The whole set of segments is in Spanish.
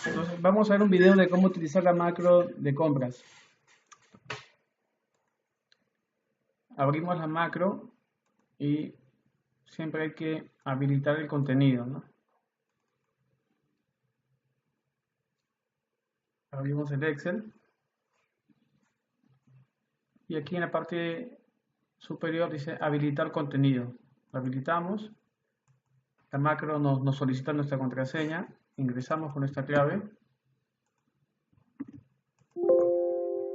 Entonces, vamos a ver un video de cómo utilizar la macro de compras. Abrimos la macro y siempre hay que habilitar el contenido, ¿no? Abrimos el Excel y aquí en la parte superior dice habilitar contenido. Lo habilitamos, la macro nos solicita nuestra contraseña, ingresamos con nuestra clave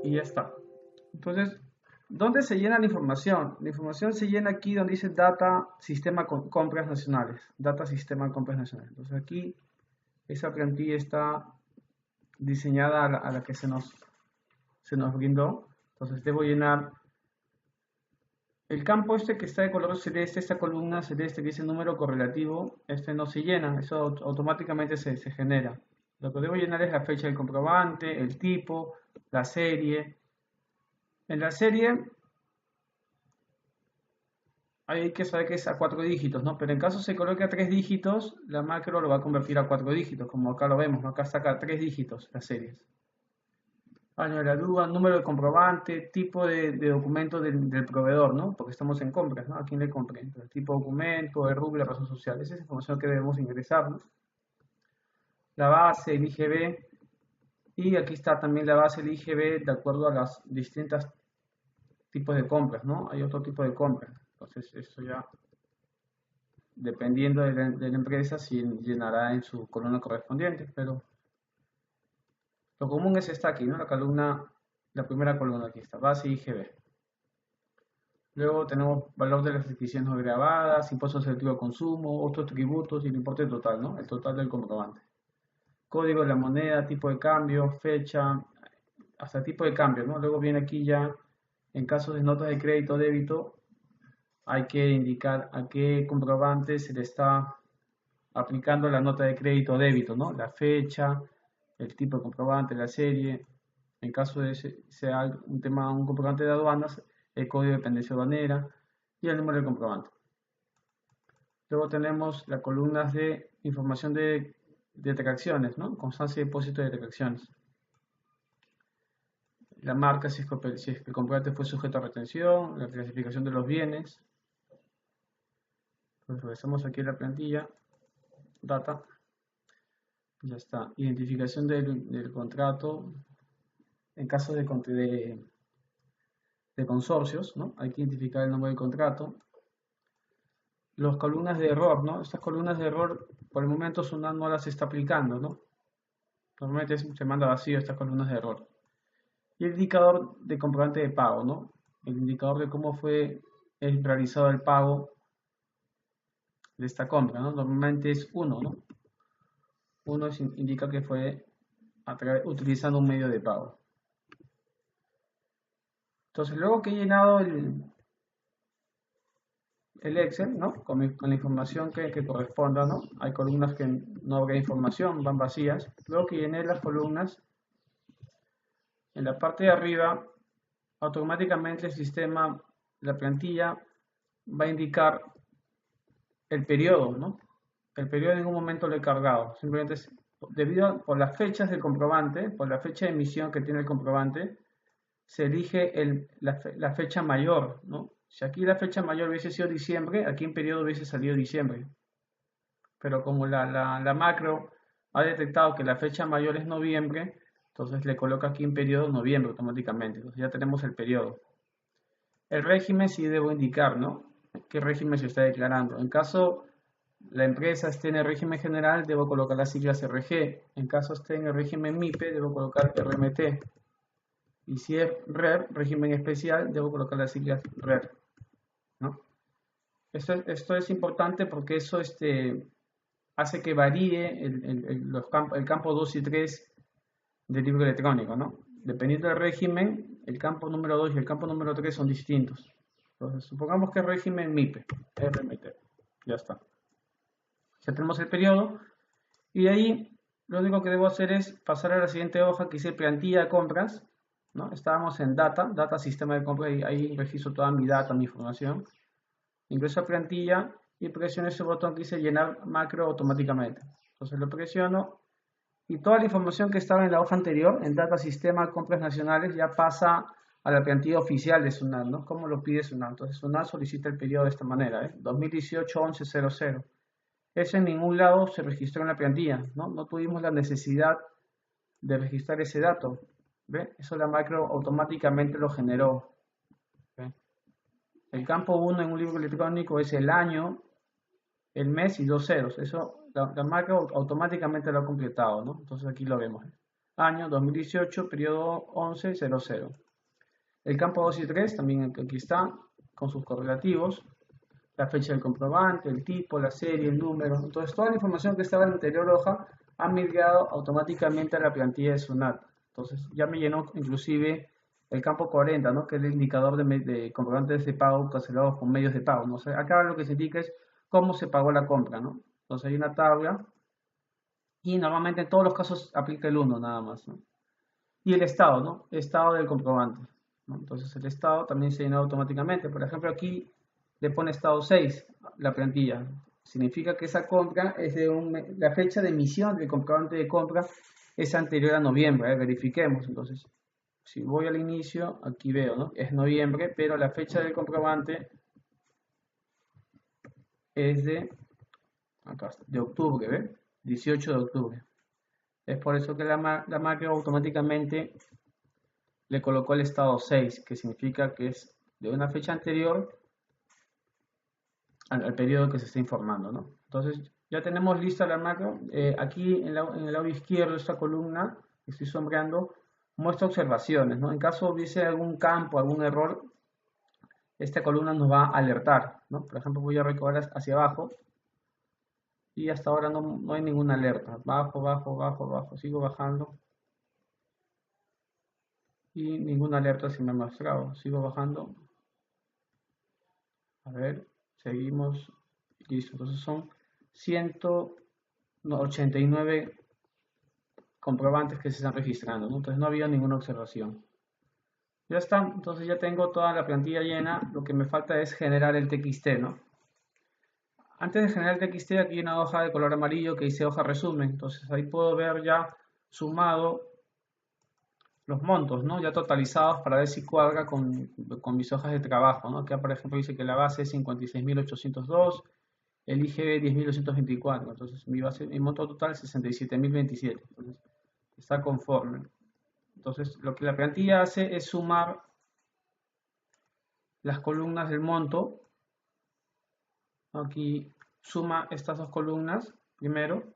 y ya está. Entonces, ¿dónde se llena la información? La información se llena aquí donde dice Data Sistema Compras Nacionales. Data Sistema Compras Nacionales. Entonces aquí esa plantilla está diseñada a la que se nos brindó. Entonces debo llenar el campo este que está de color celeste, esta columna celeste que dice número correlativo, este no se llena, eso automáticamente se genera. Lo que debo llenar es la fecha del comprobante, el tipo, la serie. En la serie hay que saber que es a 4 dígitos, ¿no? Pero en caso se coloque a 3 dígitos, la macro lo va a convertir a 4 dígitos, como acá lo vemos, ¿no? Acá saca 3 dígitos las series. Año de la duda, número de comprobante, tipo de documento del proveedor, ¿no? Porque estamos en compras, ¿no? ¿A quién le compré? Entonces, tipo de documento, el RUC, la razón social. Esa es información que debemos ingresar, ¿no? La base, el IGB, y aquí está también la base del IGB de acuerdo a las distintas tipos de compras, ¿no? Hay otro tipo de compras. Entonces, eso ya, dependiendo de la empresa, si llenará en su columna correspondiente, pero lo común es esta aquí, ¿no? La columna, la primera columna aquí está, base IGB. Luego tenemos valor de las adquisiciones no grabadas, impuesto selectivo de consumo, otros tributos y el importe total, ¿no? El total del comprobante. Código de la moneda, tipo de cambio, fecha, hasta tipo de cambio, ¿no? Luego viene aquí ya, en casos de notas de crédito o débito, hay que indicar a qué comprobante se le está aplicando la nota de crédito o débito, ¿no? La fecha, el tipo de comprobante, la serie. En caso de sea un comprobante de aduanas, el código de dependencia aduanera y el número del comprobante. Luego tenemos las columnas de información de transacciones, ¿no? Constancia de depósito de transacciones. La marca, si es que el comprobante fue sujeto a retención, la clasificación de los bienes. Entonces regresamos aquí a la plantilla, data, ya está. Identificación del contrato en caso de consorcios, ¿no? Hay que identificar el nombre del contrato. Las columnas de error, ¿no? Estas columnas de error, por el momento SUNAT no las está aplicando, ¿no? Normalmente se manda vacío estas columnas de error. Y el indicador de comprobante de pago, ¿no? El indicador de cómo fue realizado el pago de esta compra, ¿no? Normalmente es 1, ¿no? 1 indica que fue utilizando un medio de pago. Entonces, luego que he llenado el Excel, ¿no? Con la información que corresponda, ¿no? Hay columnas que no habrá información, van vacías. Luego que llené las columnas, en la parte de arriba, automáticamente el sistema, la plantilla, va a indicar el periodo, ¿no? El periodo en ningún momento lo he cargado, simplemente es por las fechas del comprobante, por la fecha de emisión que tiene el comprobante, se elige la fecha mayor, ¿no? Si aquí la fecha mayor hubiese sido diciembre, aquí en periodo hubiese salido diciembre. Pero como la macro ha detectado que la fecha mayor es noviembre, entonces le coloca aquí en periodo noviembre automáticamente. Entonces ya tenemos el periodo. El régimen sí debo indicar, ¿no? ¿Qué régimen se está declarando? En caso la empresa esté en el régimen general, debo colocar las siglas RG. En caso esté en el régimen MIPE, debo colocar RMT. Y si es RER, régimen especial, debo colocar las siglas RER, ¿no? Esto es importante porque eso hace que varíe el campo 2 y 3 del libro electrónico, ¿no? Dependiendo del régimen, el campo número 2 y el campo número 3 son distintos. Entonces, supongamos que es régimen MIPE, RMT. Ya está. Ya tenemos el periodo y de ahí lo único que debo hacer es pasar a la siguiente hoja que dice plantilla de compras, ¿no? Estábamos en data sistema de compras y ahí registro toda mi data, mi información. Ingreso a plantilla y presiono ese botón que dice llenar macro automáticamente. Entonces lo presiono y toda la información que estaba en la hoja anterior, en Data Sistema Compras Nacionales, ya pasa a la plantilla oficial de SUNAT, ¿no? ¿Cómo lo pide SUNAT? Entonces SUNAT solicita el periodo de esta manera, 2018-11-00. Eso en ningún lado se registró en la plantilla, ¿no? No tuvimos la necesidad de registrar ese dato, ¿ve? Eso la macro automáticamente lo generó, ¿ve? El campo 1 en un libro electrónico es el año, el mes y 2 ceros. Eso la macro automáticamente lo ha completado, ¿no? Entonces aquí lo vemos. Año 2018, periodo 11-00. El campo 2 y 3 también aquí está, con sus correlativos, la fecha del comprobante, el tipo, la serie, el número. Entonces toda la información que estaba en la anterior hoja ha migrado automáticamente a la plantilla de SUNAT. Entonces ya me llenó inclusive el campo 40, ¿no? Que es el indicador de comprobantes de pago cancelados con medios de pago, ¿no? O sea, acá lo que se indica es cómo se pagó la compra, ¿no? Entonces hay una tabla y normalmente en todos los casos aplica el 1 nada más, ¿no? Y el estado, ¿no? Estado del comprobante, ¿no? Entonces el estado también se llena automáticamente. Por ejemplo, aquí le pone estado 6, la plantilla. Significa que esa compra es de la fecha de emisión del comprobante de compra es anterior a noviembre, verifiquemos. Entonces, si voy al inicio, aquí veo, ¿no? Es noviembre, pero la fecha del comprobante es acá está, de octubre, ¿ve? 18 de octubre. Es por eso que la macro automáticamente le colocó el estado 6, que significa que es de una fecha anterior al periodo que se está informando, ¿no? Entonces, ya tenemos lista la macro. Aquí en el lado izquierdo de esta columna que estoy sombreando, muestra observaciones, ¿no? En caso hubiese algún campo, algún error, esta columna nos va a alertar, ¿no? Por ejemplo, voy a recorrer hacia abajo y hasta ahora no hay ninguna alerta. Bajo, bajo, bajo, bajo. Sigo bajando y ninguna alerta se me ha mostrado. Sigo bajando. A ver, seguimos. Listo. Entonces son 189 comprobantes que se están registrando, ¿no? Entonces no ha habido ninguna observación. Ya está. Entonces ya tengo toda la plantilla llena. Lo que me falta es generar el TXT, ¿no? Antes de generar el TXT, aquí hay una hoja de color amarillo que dice hoja resumen. Entonces ahí puedo ver ya sumado los montos, ¿no? Ya totalizados para ver si cuadra con mis hojas de trabajo, ¿no? Acá, por ejemplo, dice que la base es 56.802, el IGB 10.224, entonces mi monto total es 67.027, entonces está conforme. Entonces, lo que la plantilla hace es sumar las columnas del monto. Aquí suma estas dos columnas primero,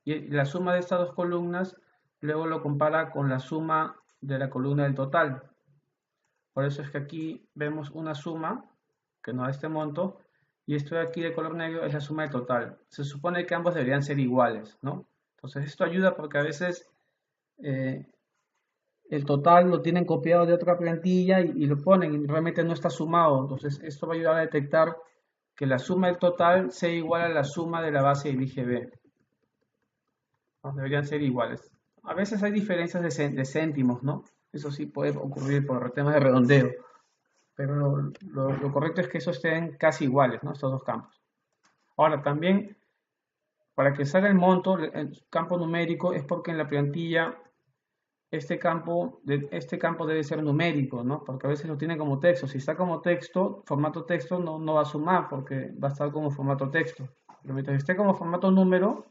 y la suma de estas dos columnas luego lo compara con la suma de la columna del total. Por eso es que aquí vemos una suma que nos da este monto y esto de aquí de color negro es la suma del total. Se supone que ambos deberían ser iguales, ¿no? Entonces esto ayuda porque a veces el total lo tienen copiado de otra plantilla y lo ponen y realmente no está sumado. Entonces esto va a ayudar a detectar que la suma del total sea igual a la suma de la base del IGB. ¿No? Deberían ser iguales. A veces hay diferencias de céntimos, ¿no? Eso sí puede ocurrir por temas de redondeo. Pero lo correcto es que esos estén casi iguales, ¿no? Estos dos campos. Ahora, también, para que salga el monto, el campo numérico, es porque en la plantilla este campo debe ser numérico, ¿no? Porque a veces lo tiene como texto. Si está como texto, formato texto, no va a sumar porque va a estar como formato texto. Pero mientras esté como formato número,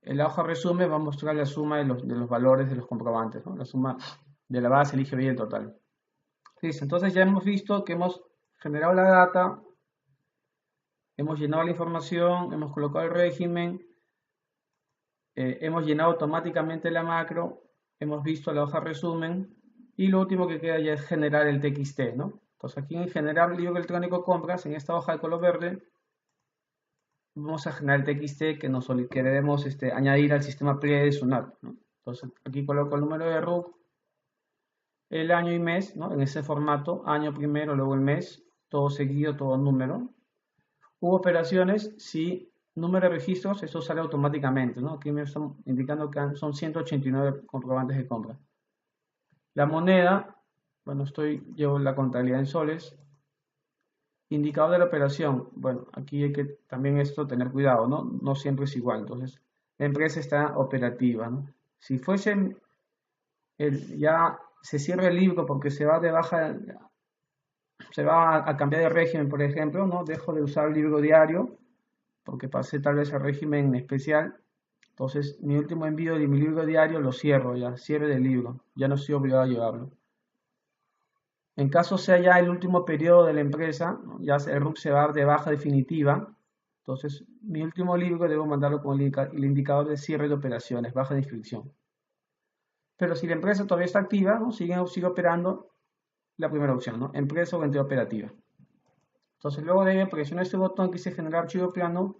en la hoja resumen va a mostrar la suma de los valores de los comprobantes, ¿no? La suma de la base, el IGB y el total. Listo, entonces ya hemos visto que hemos generado la data, hemos llenado la información, hemos colocado el régimen, hemos llenado automáticamente la macro, hemos visto la hoja resumen y lo último que queda ya es generar el TXT, ¿no? Entonces aquí en generar libro electrónico compras, en esta hoja de color verde, vamos a generar el TXT que debemos añadir al sistema PRIE de SUNAT, ¿no? Entonces aquí coloco el número de RUC, el año y mes, ¿no? En ese formato, año primero, luego el mes, todo seguido, todo número. Hubo operaciones, sí, número de registros, eso sale automáticamente, ¿no? Aquí me están indicando que son 189 comprobantes de compra. La moneda, bueno, llevo la contabilidad en soles, Indicador de la operación. Bueno, aquí hay que también esto tener cuidado, ¿no? No siempre es igual. Entonces, la empresa está operativa, ¿no? Si fuese ya se cierra el libro porque se va de baja, se va a cambiar de régimen, por ejemplo, ¿no? Dejo de usar el libro diario porque pasé tal vez al régimen especial. Entonces, mi último envío de mi libro diario lo cierro ya, cierre del libro. Ya no estoy obligado a llevarlo. En caso sea ya el último periodo de la empresa, ¿no? Ya el RUC se va a dar de baja definitiva. Entonces, mi último libro debo mandarlo con el indicador de cierre de operaciones, baja de inscripción. Pero si la empresa todavía está activa, ¿no? sigue operando, la primera opción, ¿no? Empresa o entidad operativa. Entonces, luego de ello, presiono este botón que dice generar archivo plano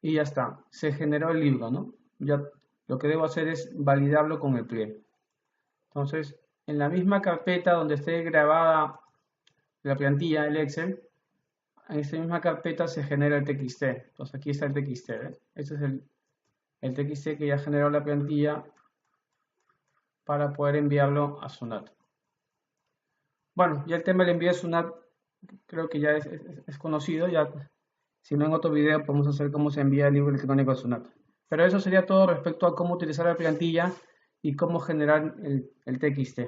y ya está. Se generó el libro, ¿no? Ya lo que debo hacer es validarlo con el pliego. Entonces, en la misma carpeta donde esté grabada la plantilla, el Excel, en esta misma carpeta se genera el TXT. Entonces, aquí está el TXT, ¿ves? Este es el TXT que ya generó la plantilla para poder enviarlo a Sunat. Bueno, ya el tema del envío a Sunat creo que ya es conocido, ya si no en otro video podemos hacer cómo se envía el libro electrónico a Sunat. Pero eso sería todo respecto a cómo utilizar la plantilla y cómo generar el TXT.